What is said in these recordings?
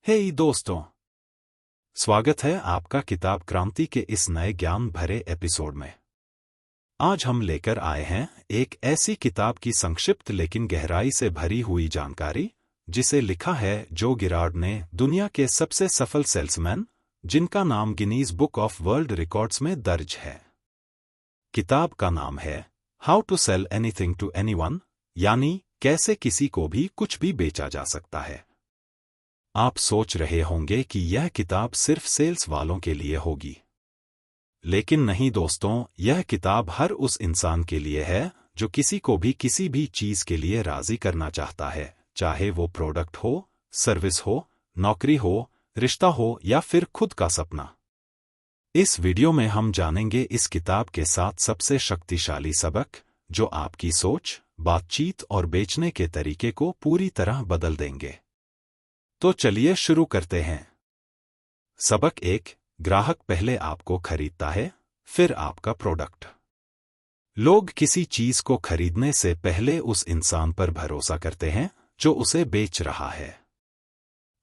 हे दोस्तों, स्वागत है आपका किताब क्रांति के इस नए ज्ञान भरे एपिसोड में। आज हम लेकर आए हैं एक ऐसी किताब की संक्षिप्त लेकिन गहराई से भरी हुई जानकारी, जिसे लिखा है जो गिरार्ड ने, दुनिया के सबसे सफल सेल्समैन, जिनका नाम Guinness Book of World Records में दर्ज है। किताब का नाम है how to sell anything to anyone, यानी कैसे किसी को भी कुछ भी बेचा जा सकता है। आप सोच रहे होंगे कि यह किताब सिर्फ सेल्स वालों के लिए होगी, लेकिन नहीं दोस्तों, यह किताब हर उस इंसान के लिए है जो किसी को भी किसी भी चीज के लिए राजी करना चाहता है, चाहे वो प्रोडक्ट हो, सर्विस हो, नौकरी हो, रिश्ता हो या फिर खुद का सपना। इस वीडियो में हम जानेंगे इस किताब के 7 सबसे शक्तिशाली सबक, जो आपकी सोच, बातचीत और बेचने के तरीके को पूरी तरह बदल देंगे। तो चलिए शुरू करते हैं। सबक 1, ग्राहक पहले आपको खरीदता है, फिर आपका प्रोडक्ट। लोग किसी चीज को खरीदने से पहले उस इंसान पर भरोसा करते हैं जो उसे बेच रहा है।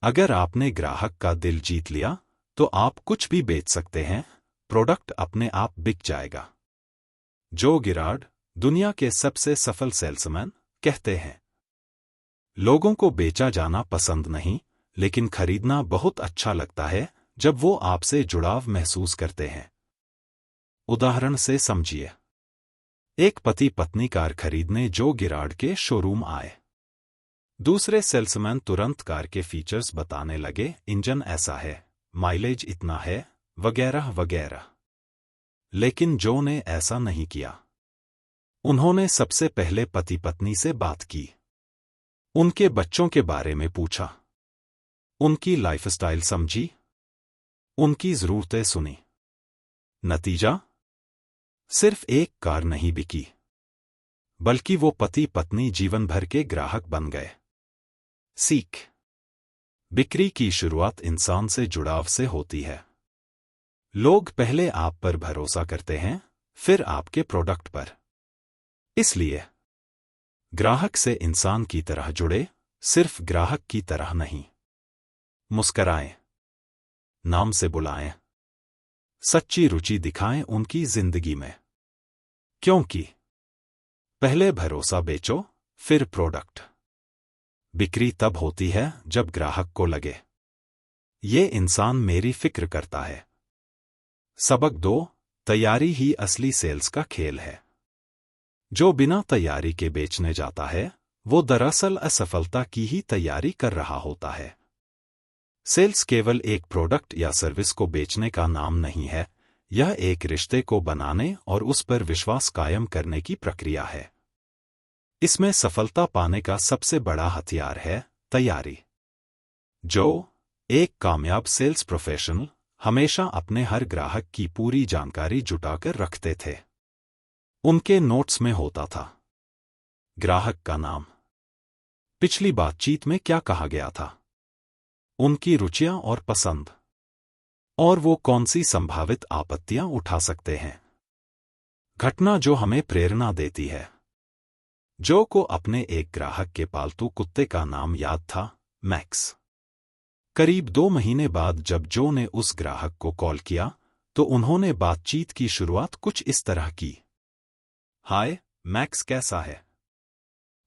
अगर आपने ग्राहक का दिल जीत लिया, तो आप कुछ भी बेच सकते हैं, प्रोडक्ट अपने आप बिक जाएगा। जो गिरार्ड, दुनिया के सबसे सफल सेल्समैन, कहते हैं, लोगों को बेचा जाना पसंद नहीं, लेकिन खरीदना बहुत अच्छा लगता है जब वो आपसे जुड़ाव महसूस करते हैं। उदाहरण से समझिए। एक पति पत्नी कार खरीदने जो गिरार्ड के शोरूम आए। दूसरे सेल्समैन तुरंत कार के फीचर्स बताने लगे, इंजन ऐसा है, माइलेज इतना है, वगैरह वगैरह। लेकिन जो ने ऐसा नहीं किया। उन्होंने सबसे पहले पति पत्नी से बात की, उनके बच्चों के बारे में पूछा, उनकी लाइफस्टाइल समझी, उनकी जरूरतें सुनी। नतीजा, सिर्फ एक कार नहीं बिकी, बल्कि वो पति पत्नी जीवन भर के ग्राहक बन गए। सीख, बिक्री की शुरुआत इंसान से जुड़ाव से होती है। लोग पहले आप पर भरोसा करते हैं, फिर आपके प्रोडक्ट पर। इसलिए ग्राहक से इंसान की तरह जुड़े, सिर्फ ग्राहक की तरह नहीं। मुस्कराएं, नाम से बुलाएं, सच्ची रुचि दिखाएं उनकी जिंदगी में। क्योंकि पहले भरोसा बेचो, फिर प्रोडक्ट। बिक्री तब होती है जब ग्राहक को लगे, ये इंसान मेरी फिक्र करता है। सबक 2, तैयारी ही असली सेल्स का खेल है। जो बिना तैयारी के बेचने जाता है, वो दरअसल असफलता की ही तैयारी कर रहा होता है। सेल्स केवल एक प्रोडक्ट या सर्विस को बेचने का नाम नहीं है, यह एक रिश्ते को बनाने और उस पर विश्वास कायम करने की प्रक्रिया है। इसमें सफलता पाने का सबसे बड़ा हथियार है तैयारी। जो एक कामयाब सेल्स प्रोफेशनल हमेशा अपने हर ग्राहक की पूरी जानकारी जुटाकर रखते थे। उनके नोट्स में होता था ग्राहक का नाम, पिछली बातचीत में क्या कहा गया था, उनकी रुचियां और पसंद, और वो कौन सी संभावित आपत्तियां उठा सकते हैं। घटना जो हमें प्रेरणा देती है। जो को अपने एक ग्राहक के पालतू कुत्ते का नाम याद था, मैक्स। करीब 2 महीने बाद जब जो ने उस ग्राहक को कॉल किया, तो उन्होंने बातचीत की शुरुआत कुछ इस तरह की, हाय मैक्स, कैसा है।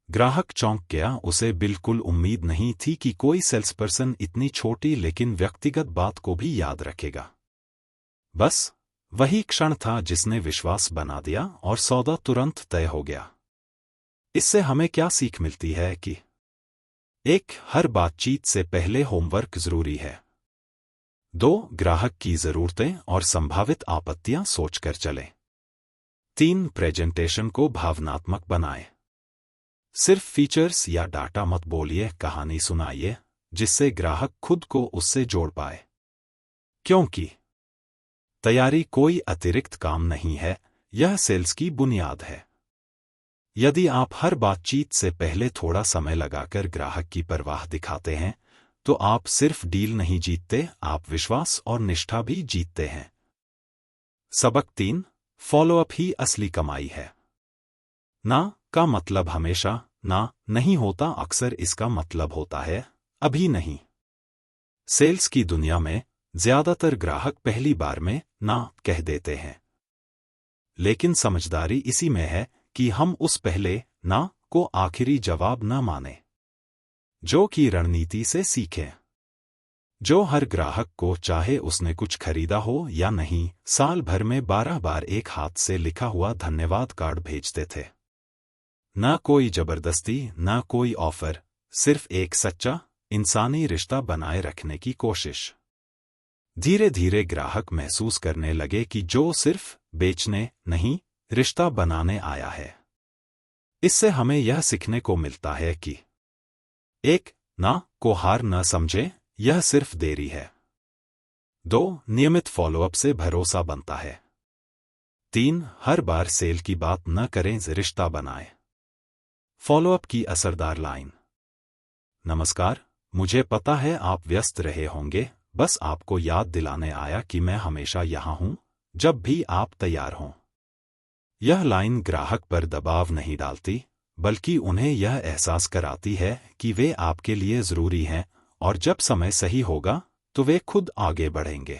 ग्राहक चौंक गया, उसे बिल्कुल उम्मीद नहीं थी कि कोई सेल्सपर्सन इतनी छोटी लेकिन व्यक्तिगत बात को भी याद रखेगा। बस वही क्षण था जिसने विश्वास बना दिया और सौदा तुरंत तय हो गया। इससे हमें क्या सीख मिलती है कि 1, हर बातचीत से पहले होमवर्क जरूरी है। 2, ग्राहक की जरूरतें और संभावित आपत्तियां सोचकर चलें। 3, प्रेजेंटेशन को भावनात्मक बनाएं। सिर्फ फीचर्स या डाटा मत बोलिए, कहानी सुनाइए, जिससे ग्राहक खुद को उससे जोड़ पाए। क्योंकि तैयारी कोई अतिरिक्त काम नहीं है, यह सेल्स की बुनियाद है। यदि आप हर बातचीत से पहले थोड़ा समय लगाकर ग्राहक की परवाह दिखाते हैं, तो आप सिर्फ डील नहीं जीतते, आप विश्वास और निष्ठा भी जीतते हैं। सबक 3, फॉलोअप ही असली कमाई है। ना का मतलब हमेशा ना नहीं होता, अक्सर इसका मतलब होता है अभी नहीं। सेल्स की दुनिया में ज्यादातर ग्राहक पहली बार में ना कह देते हैं, लेकिन समझदारी इसी में है कि हम उस पहले ना को आखिरी जवाब ना माने, जो कि रणनीति से सीखें। जो हर ग्राहक को, चाहे उसने कुछ खरीदा हो या नहीं, साल भर में 12 बार एक हाथ से लिखा हुआ धन्यवाद कार्ड भेजते थे। ना कोई जबरदस्ती, ना कोई ऑफर, सिर्फ एक सच्चा इंसानी रिश्ता बनाए रखने की कोशिश। धीरे धीरे ग्राहक महसूस करने लगे कि जो सिर्फ बेचने नहीं, रिश्ता बनाने आया है। इससे हमें यह सीखने को मिलता है कि 1. ना को हार न समझे, यह सिर्फ देरी है। 2. नियमित फॉलोअप से भरोसा बनता है। 3. हर बार सेल की बात न करें, रिश्ता बनाएं। फॉलोअप की असरदार लाइन। नमस्कार, मुझे पता है आप व्यस्त रहे होंगे, बस आपको याद दिलाने आया कि मैं हमेशा यहाँ हूँ, जब भी आप तैयार हों। यह लाइन ग्राहक पर दबाव नहीं डालती, बल्कि उन्हें यह एहसास कराती है कि वे आपके लिए जरूरी हैं, और जब समय सही होगा तो वे खुद आगे बढ़ेंगे।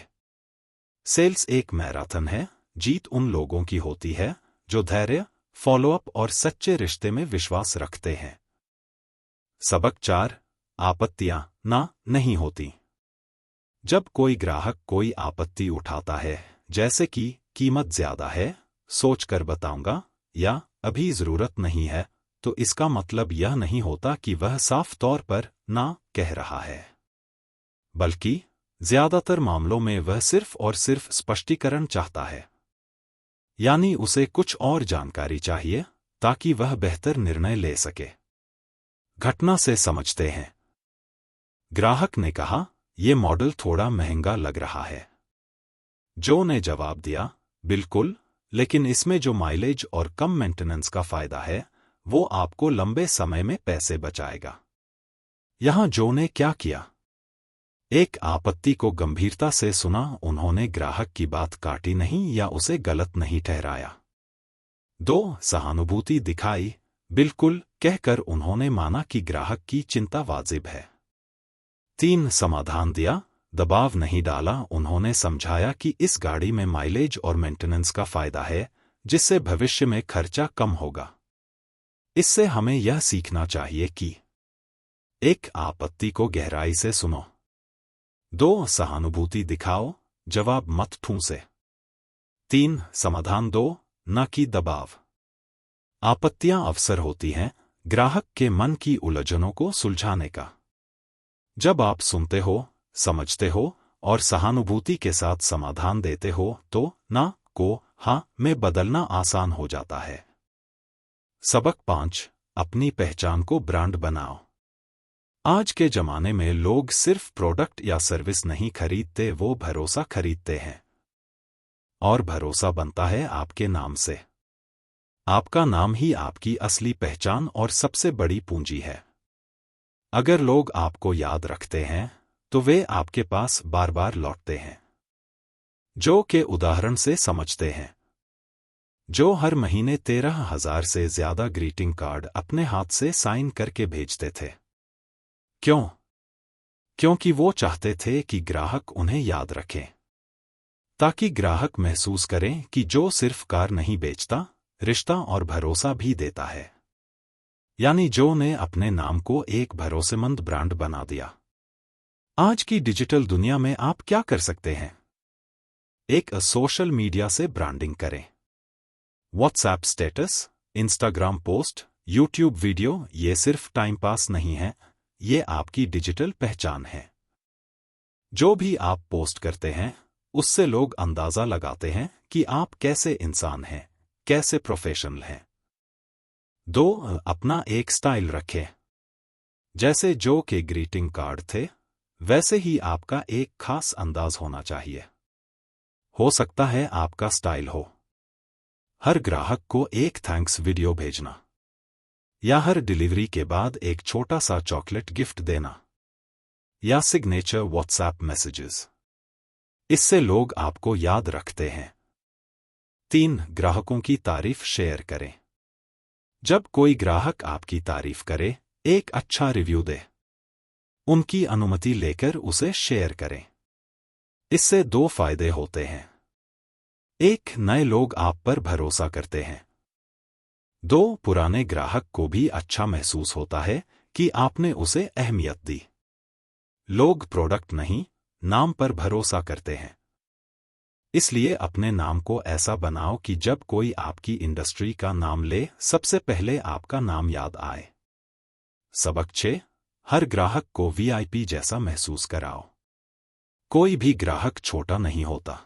सेल्स एक मैराथन है। जीत उन लोगों की होती है जो धैर्य, फॉलोअप और सच्चे रिश्ते में विश्वास रखते हैं। सबक 4. आपत्तियां ना नहीं होती। जब कोई ग्राहक कोई आपत्ति उठाता है, जैसे कि कीमत ज्यादा है, सोच कर बताऊंगा, या अभी जरूरत नहीं है, तो इसका मतलब यह नहीं होता कि वह साफ तौर पर ना कह रहा है, बल्कि ज्यादातर मामलों में वह सिर्फ और सिर्फ स्पष्टीकरण चाहता है। यानी उसे कुछ और जानकारी चाहिए ताकि वह बेहतर निर्णय ले सके। घटना से समझते हैं। ग्राहक ने कहा, यह मॉडल थोड़ा महंगा लग रहा है। जो ने जवाब दिया, बिल्कुल, लेकिन इसमें जो माइलेज और कम मेंटेनेंस का फायदा है, वो आपको लंबे समय में पैसे बचाएगा। यहां जो ने क्या किया? 1. आपत्ति को गंभीरता से सुना। उन्होंने ग्राहक की बात काटी नहीं या उसे गलत नहीं ठहराया। 2. सहानुभूति दिखाई। बिल्कुल कहकर उन्होंने माना कि ग्राहक की चिंता वाजिब है। 3. समाधान दिया। दबाव नहीं डाला। उन्होंने समझाया कि इस गाड़ी में माइलेज और मेंटेनेंस का फायदा है, जिससे भविष्य में खर्चा कम होगा। इससे हमें यह सीखना चाहिए कि 1. आपत्ति को गहराई से सुनो। 2. सहानुभूति दिखाओ, जवाब मत ठूंसे। 3. समाधान दो, न कि दबाव। आपत्तियां अवसर होती हैं ग्राहक के मन की उलझनों को सुलझाने का। जब आप सुनते हो, समझते हो और सहानुभूति के साथ समाधान देते हो, तो ना को हाँ में बदलना आसान हो जाता है। सबक 5. अपनी पहचान को ब्रांड बनाओ। आज के जमाने में लोग सिर्फ प्रोडक्ट या सर्विस नहीं खरीदते, वो भरोसा खरीदते हैं। और भरोसा बनता है आपके नाम से। आपका नाम ही आपकी असली पहचान और सबसे बड़ी पूंजी है। अगर लोग आपको याद रखते हैं, तो वे आपके पास बार बार लौटते हैं। जो के उदाहरण से समझते हैं। जो हर महीने 13,000 से ज्यादा ग्रीटिंग कार्ड अपने हाथ से साइन करके भेजते थे। क्यों? क्योंकि वो चाहते थे कि ग्राहक उन्हें याद रखें, ताकि ग्राहक महसूस करें कि जो सिर्फ कार नहीं बेचता, रिश्ता और भरोसा भी देता है। यानी जो ने अपने नाम को एक भरोसेमंद ब्रांड बना दिया। आज की डिजिटल दुनिया में आप क्या कर सकते हैं? 1. सोशल मीडिया से ब्रांडिंग करें। WhatsApp status, Instagram post, YouTube video, ये सिर्फ टाइम पास नहीं है, ये आपकी डिजिटल पहचान है। जो भी आप पोस्ट करते हैं, उससे लोग अंदाजा लगाते हैं कि आप कैसे इंसान हैं, कैसे प्रोफेशनल हैं। 2. अपना एक स्टाइल रखें। जैसे जो के ग्रीटिंग कार्ड थे, वैसे ही आपका एक खास अंदाज होना चाहिए। हो सकता है आपका स्टाइल हो हर ग्राहक को एक थैंक्स वीडियो भेजना, या हर डिलीवरी के बाद एक छोटा सा चॉकलेट गिफ्ट देना, या सिग्नेचर व्हाट्सएप मैसेजेस। इससे लोग आपको याद रखते हैं। 3. ग्राहकों की तारीफ शेयर करें। जब कोई ग्राहक आपकी तारीफ करे, एक अच्छा रिव्यू दे। उनकी अनुमति लेकर उसे शेयर करें। इससे दो फायदे होते हैं। एक, नए लोग आप पर भरोसा करते हैं। दो, पुराने ग्राहक को भी अच्छा महसूस होता है कि आपने उसे अहमियत दी। लोग प्रोडक्ट नहीं, नाम पर भरोसा करते हैं। इसलिए अपने नाम को ऐसा बनाओ कि जब कोई आपकी इंडस्ट्री का नाम ले, सबसे पहले आपका नाम याद आए। सबक 6, हर ग्राहक को वीआईपी जैसा महसूस कराओ। कोई भी ग्राहक छोटा नहीं होता।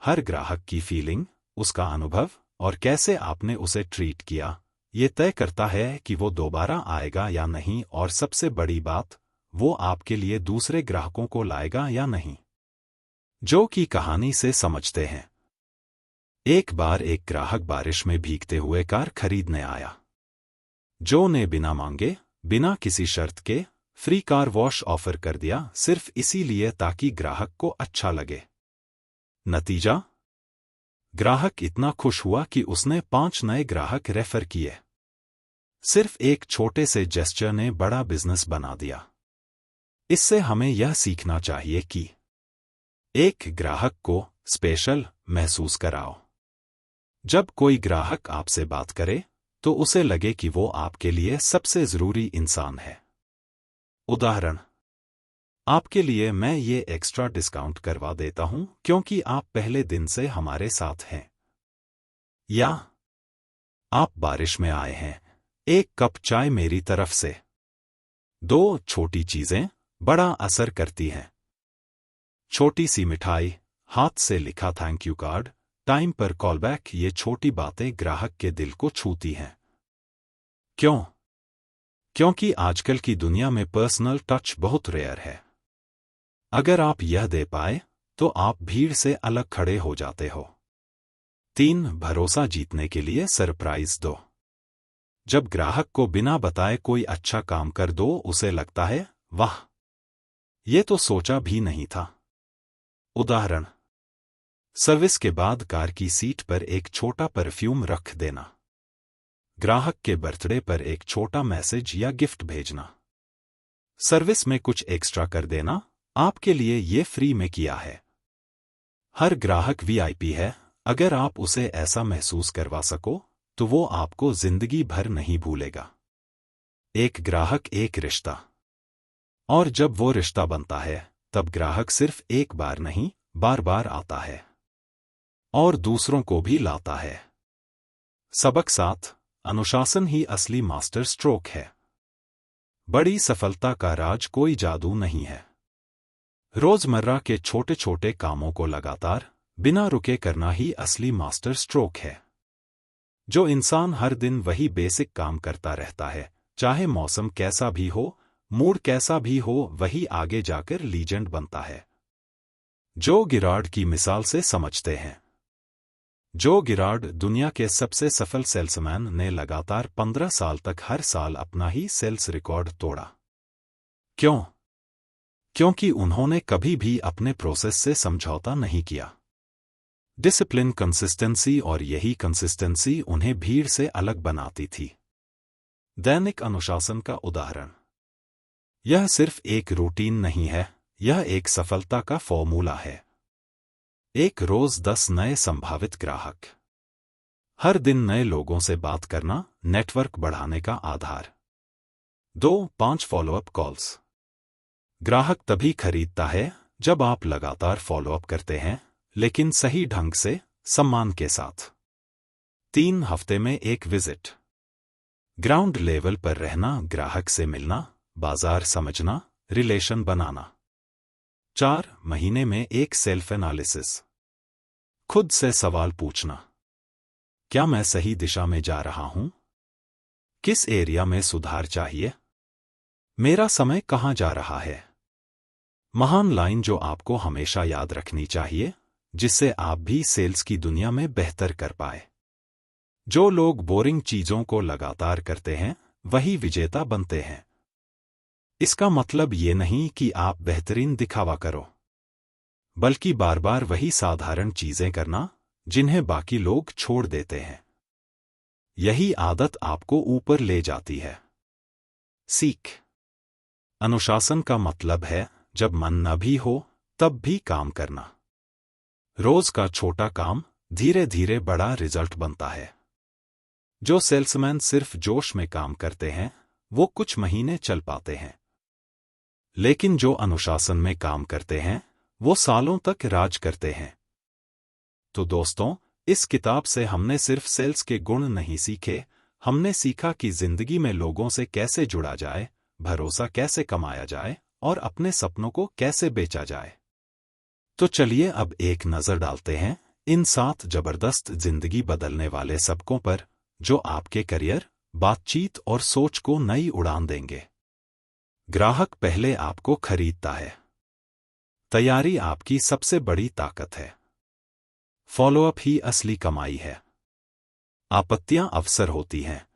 हर ग्राहक की फीलिंग, उसका अनुभव और कैसे आपने उसे ट्रीट किया, ये तय करता है कि वो दोबारा आएगा या नहीं, और सबसे बड़ी बात, वो आपके लिए दूसरे ग्राहकों को लाएगा या नहीं। जो की कहानी से समझते हैं। एक बार एक ग्राहक बारिश में भीगते हुए कार खरीदने आया। जो ने बिना मांगे, बिना किसी शर्त के, फ्री कार वॉश ऑफर कर दिया, सिर्फ इसीलिए ताकि ग्राहक को अच्छा लगे। नतीजा, ग्राहक इतना खुश हुआ कि उसने 5 नए ग्राहक रेफर किए। सिर्फ एक छोटे से जेस्चर ने बड़ा बिजनेस बना दिया। इससे हमें यह सीखना चाहिए कि एक, ग्राहक को स्पेशल महसूस कराओ। जब कोई ग्राहक आपसे बात करे तो उसे लगे कि वो आपके लिए सबसे जरूरी इंसान है। उदाहरण, आपके लिए मैं ये एक्स्ट्रा डिस्काउंट करवा देता हूं क्योंकि आप पहले दिन से हमारे साथ हैं। या आप बारिश में आए हैं, एक कप चाय मेरी तरफ से। दो छोटी चीजें बड़ा असर करती हैं। छोटी सी मिठाई, हाथ से लिखा थैंक यू कार्ड, टाइम पर कॉलबैक, ये छोटी बातें ग्राहक के दिल को छूती हैं। क्यों? क्योंकि आजकल की दुनिया में पर्सनल टच बहुत रेयर है। अगर आप यह दे पाए तो आप भीड़ से अलग खड़े हो जाते हो। 3, भरोसा जीतने के लिए सरप्राइज दो। जब ग्राहक को बिना बताए कोई अच्छा काम कर दो, उसे लगता है, वाह, ये तो सोचा भी नहीं था। उदाहरण, सर्विस के बाद कार की सीट पर एक छोटा परफ्यूम रख देना। ग्राहक के बर्थडे पर एक छोटा मैसेज या गिफ्ट भेजना। सर्विस में कुछ एक्स्ट्रा कर देना, आपके लिए ये फ्री में किया है। हर ग्राहक वीआईपी है। अगर आप उसे ऐसा महसूस करवा सको तो वो आपको जिंदगी भर नहीं भूलेगा। एक ग्राहक एक रिश्ता, और जब वो रिश्ता बनता है तब ग्राहक सिर्फ एक बार नहीं, बार बार आता है और दूसरों को भी लाता है। सबक 7, अनुशासन ही असली मास्टर स्ट्रोक है। बड़ी सफलता का राज कोई जादू नहीं है। रोजमर्रा के छोटे छोटे कामों को लगातार बिना रुके करना ही असली मास्टर स्ट्रोक है। जो इंसान हर दिन वही बेसिक काम करता रहता है, चाहे मौसम कैसा भी हो, मूड कैसा भी हो, वही आगे जाकर लीजेंड बनता है। जो गिरार्ड की मिसाल से समझते हैं। जो गिरार्ड दुनिया के सबसे सफल सेल्समैन ने लगातार 15 साल तक हर साल अपना ही सेल्स रिकॉर्ड तोड़ा। क्यों? क्योंकि उन्होंने कभी भी अपने प्रोसेस से समझौता नहीं किया। डिसिप्लिन, कंसिस्टेंसी, और यही कंसिस्टेंसी उन्हें भीड़ से अलग बनाती थी। दैनिक अनुशासन का उदाहरण, यह सिर्फ एक रूटीन नहीं है, यह एक सफलता का फॉर्मूला है। एक, रोज 10 नए संभावित ग्राहक। हर दिन नए लोगों से बात करना, नेटवर्क बढ़ाने का आधार। 2, 5 फॉलोअप कॉल्स। ग्राहक तभी खरीदता है जब आप लगातार फॉलोअप करते हैं, लेकिन सही ढंग से, सम्मान के साथ। 3, हफ्ते में एक विजिट। ग्राउंड लेवल पर रहना, ग्राहक से मिलना, बाजार समझना, रिलेशन बनाना। 4, महीने में एक सेल्फ एनालिसिस। खुद से सवाल पूछना, क्या मैं सही दिशा में जा रहा हूं? किस एरिया में सुधार चाहिए? मेरा समय कहां जा रहा है? महान लाइन जो आपको हमेशा याद रखनी चाहिए, जिससे आप भी सेल्स की दुनिया में बेहतर कर पाए। जो लोग बोरिंग चीजों को लगातार करते हैं, वही विजेता बनते हैं। इसका मतलब ये नहीं कि आप बेहतरीन दिखावा करो, बल्कि बार बार वही साधारण चीजें करना जिन्हें बाकी लोग छोड़ देते हैं। यही आदत आपको ऊपर ले जाती है। सीख, अनुशासन का मतलब है जब मन न भी हो तब भी काम करना। रोज का छोटा काम धीरे धीरे बड़ा रिजल्ट बनता है। जो सेल्समैन सिर्फ जोश में काम करते हैं वो कुछ महीने चल पाते हैं, लेकिन जो अनुशासन में काम करते हैं वो सालों तक राज करते हैं। तो दोस्तों, इस किताब से हमने सिर्फ सेल्स के गुण नहीं सीखे, हमने सीखा कि जिंदगी में लोगों से कैसे जुड़ा जाए, भरोसा कैसे कमाया जाए और अपने सपनों को कैसे बेचा जाए। तो चलिए अब एक नजर डालते हैं इन 7 जबरदस्त जिंदगी बदलने वाले सबकों पर, जो आपके करियर, बातचीत और सोच को नई उड़ान देंगे। ग्राहक पहले आपको खरीदता है। तैयारी आपकी सबसे बड़ी ताकत है। फॉलोअप ही असली कमाई है। आपत्तियां अवसर होती हैं।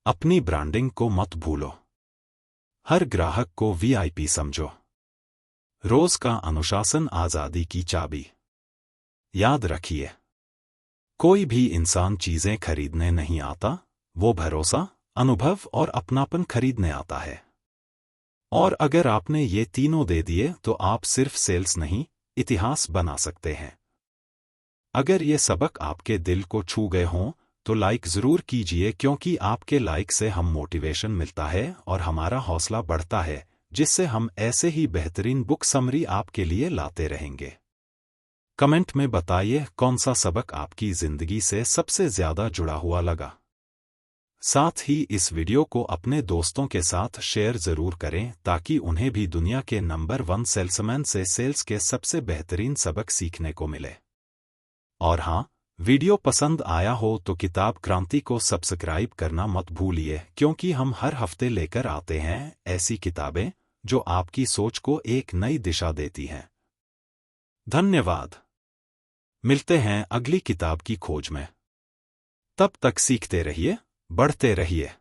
अपनी ब्रांडिंग को मत भूलो। हर ग्राहक को वीआईपी समझो। रोज का अनुशासन आजादी की चाबी। याद रखिए, कोई भी इंसान चीजें खरीदने नहीं आता, वो भरोसा, अनुभव और अपनापन खरीदने आता है। और अगर आपने ये तीनों दे दिए तो आप सिर्फ सेल्स नहीं, इतिहास बना सकते हैं। अगर ये सबक आपके दिल को छू गए हों तो लाइक ज़रूर कीजिए, क्योंकि आपके लाइक से हम मोटिवेशन मिलता है और हमारा हौसला बढ़ता है, जिससे हम ऐसे ही बेहतरीन बुक समरी आपके लिए लाते रहेंगे। कमेंट में बताइए कौन सा सबक आपकी ज़िंदगी से सबसे ज़्यादा जुड़ा हुआ लगा। साथ ही इस वीडियो को अपने दोस्तों के साथ शेयर ज़रूर करें ताकि उन्हें भी दुनिया के नंबर 1 सेल्समैन से सेल्स के सबसे बेहतरीन सबक सीखने को मिले। और हाँ, वीडियो पसंद आया हो तो किताब क्रांति को सब्सक्राइब करना मत भूलिए, क्योंकि हम हर हफ्ते लेकर आते हैं ऐसी किताबें जो आपकी सोच को एक नई दिशा देती हैं। धन्यवाद। मिलते हैं अगली किताब की खोज में। तब तक सीखते रहिए, बढ़ते रहिए।